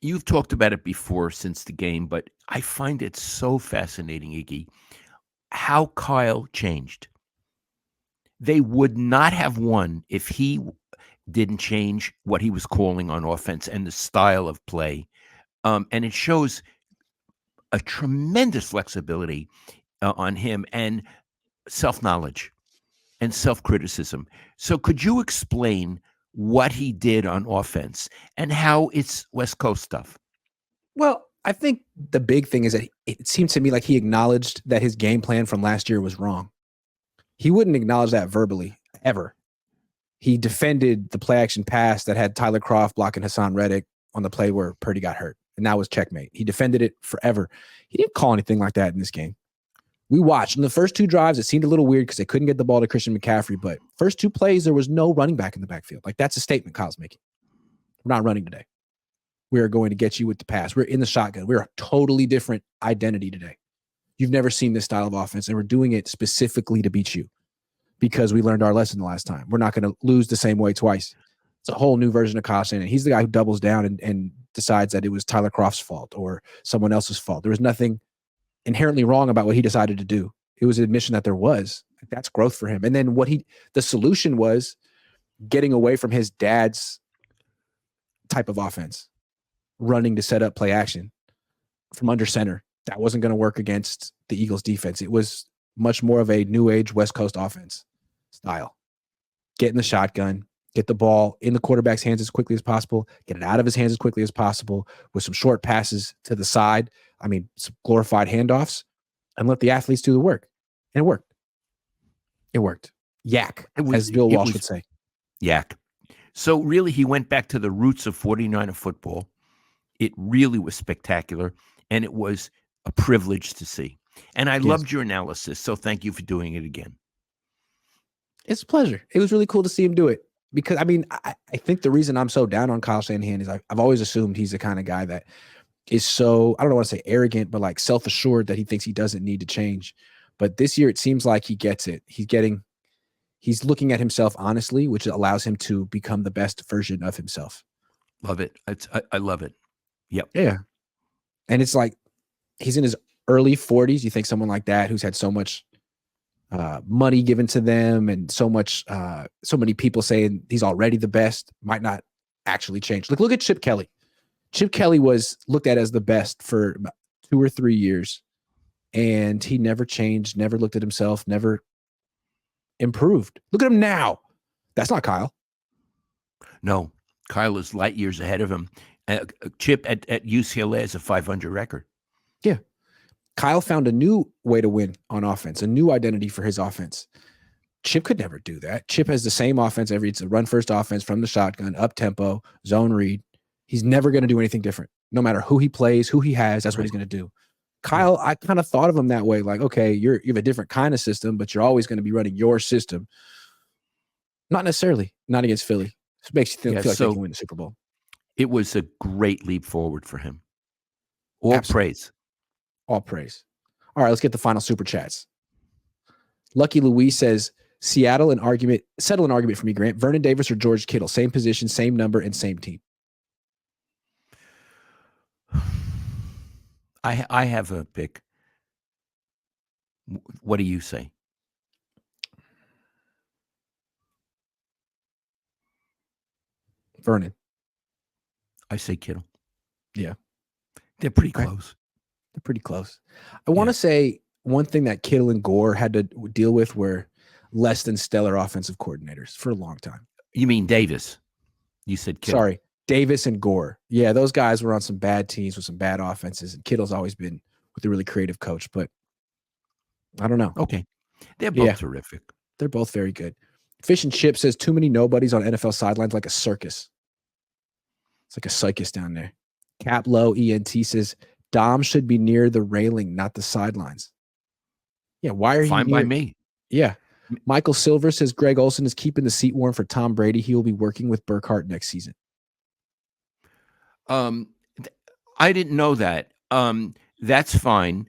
You've talked about it before since the game, but I find it so fascinating, Iggy, how Kyle changed. They would not have won if he didn't change what he was calling on offense and the style of play. And it shows a tremendous flexibility on him and self knowledge and self criticism. So, could you explain what he did on offense and how it's West Coast stuff? Well, I think the big thing is that it seemed to me like he acknowledged that his game plan from last year was wrong. He wouldn't acknowledge that verbally ever. He defended the play action pass that had Tyler Kroft blocking Hassan Reddick on the play where Purdy got hurt, and that was checkmate. He defended it forever. He didn't call anything like that in this game. We watched in the first two drives. It seemed a little weird because they couldn't get the ball to Christian McCaffrey, but first two plays, there was no running back in the backfield. Like, that's a statement Kyle's making. We're not running today. We are going to get you with the pass. We're in the shotgun. We're a totally different identity today. You've never seen this style of offense, and we're doing it specifically to beat you because we learned our lesson the last time. We're not going to lose the same way twice. It's a whole new version of Kyle Shanahan. He's the guy who doubles down and decides that it was Tyler Kroft's fault or someone else's fault. There was nothing inherently wrong about what he decided to do. It was an admission that there was. That's growth for him. And then the solution was getting away from his dad's type of offense, running to set up play action from under center. That wasn't going to work against the Eagles defense. It was much more of a new age West Coast offense style. Get in the shotgun, get the ball in the quarterback's hands as quickly as possible, get it out of his hands as quickly as possible with some short passes to the side. I mean, some glorified handoffs, and let the athletes do the work. And it worked. It worked. Yak, as Bill Walsh would say. Yak. So really, he went back to the roots of 49er football. It really was spectacular, and it was a privilege to see. And I loved your analysis, so thank you for doing it again. It's a pleasure. It was really cool to see him do it. Because, I mean, I think the reason I'm so down on Kyle Shanahan is I've always assumed he's the kind of guy that is so, I don't want to say arrogant, but like self-assured that he thinks he doesn't need to change. But this year, it seems like he gets it. He's looking at himself honestly, which allows him to become the best version of himself. Love it. I love it. Yep. Yeah. And it's like, he's in his early 40s. You think someone like that, who's had so much money given to them and so many people saying he's already the best, might not actually change. Look at Chip Kelly. Chip Kelly was looked at as the best for about 2 or 3 years, and he never changed, never looked at himself, never improved. Look at him now. That's not Kyle. No, Kyle is light years ahead of him. Chip at UCLA has a 500 record. Yeah. Kyle found a new way to win on offense, a new identity for his offense. Chip could never do that. Chip has the same offense it's a run-first offense from the shotgun, up-tempo, zone read. He's never going to do anything different. No matter who he plays, who he has, that's what he's going to do. Kyle, I kind of thought of him that way. Like, okay, you have a different kind of system, but you're always going to be running your system. Not necessarily. Not against Philly. It makes you feel like they can win the Super Bowl. It was a great leap forward for him. All praise. All praise. All right, let's get the final super chats. Lucky Louise says, settle an argument for me, Grant. Vernon Davis or George Kittle? Same position, same number, and same team. I have a pick. What do you say? Vernon. I say Kittle. Yeah. They're pretty close. They're pretty close. I want to say one thing that Kittle and Gore had to deal with were less than stellar offensive coordinators for a long time. You mean Davis? You said Kittle. Sorry, Davis and Gore. Yeah, those guys were on some bad teams with some bad offenses, and Kittle's always been with a really creative coach, but I don't know. Okay. They're both terrific. They're both very good. Fish and Chip says too many nobodies on NFL sidelines, like a circus. It's like a circus down there. Cap Low ENT says Dom should be near the railing, not the sidelines. Yeah, why are you fine by me? Yeah. Michael Silver says Greg Olsen is keeping the seat warm for Tom Brady. He will be working with Burkhardt next season. I didn't know that. That's fine.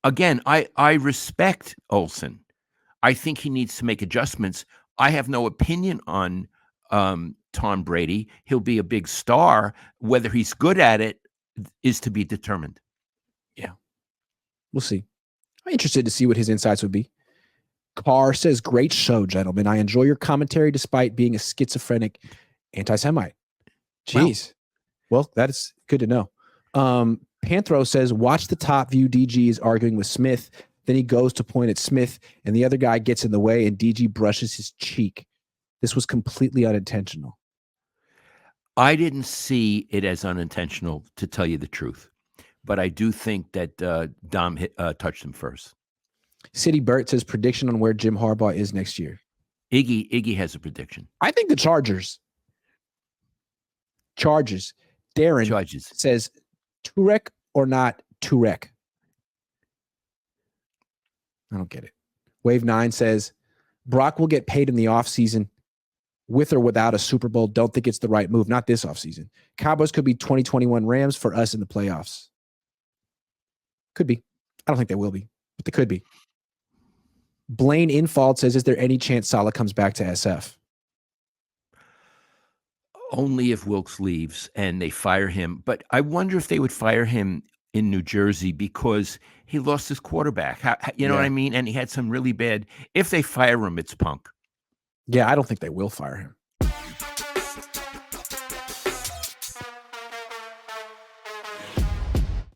Again, I respect Olsen. I think he needs to make adjustments. I have no opinion on Tom Brady. He'll be a big star. Whether he's good at it is to be determined. Yeah. We'll see. I'm interested to see what his insights would be. Carr says, great show, gentlemen. I enjoy your commentary despite being a schizophrenic anti-Semite. Jeez. Well, that is good to know. Panthro says, watch the top view. DG is arguing with Smith. Then he goes to point at Smith, and the other guy gets in the way, and DG brushes his cheek. This was completely unintentional. I didn't see it as unintentional, to tell you the truth. But I do think that Dom touched him first. City Burt says, prediction on where Jim Harbaugh is next year. Iggy has a prediction. I think the Chargers. Darren says, Turek or not Turek? I don't get it. Wave 9 says, Brock will get paid in the offseason with or without a Super Bowl. Don't think it's the right move. Not this offseason. Cowboys could be 2021 Rams for us in the playoffs. Could be. I don't think they will be, but they could be. Blaine Infault says, is there any chance Saleh comes back to SF? Only if Wilkes leaves and they fire him. But I wonder if they would fire him in New Jersey because he lost his quarterback. You know what I mean? And he had some really bad. If they fire him, it's punk. Yeah, I don't think they will fire him.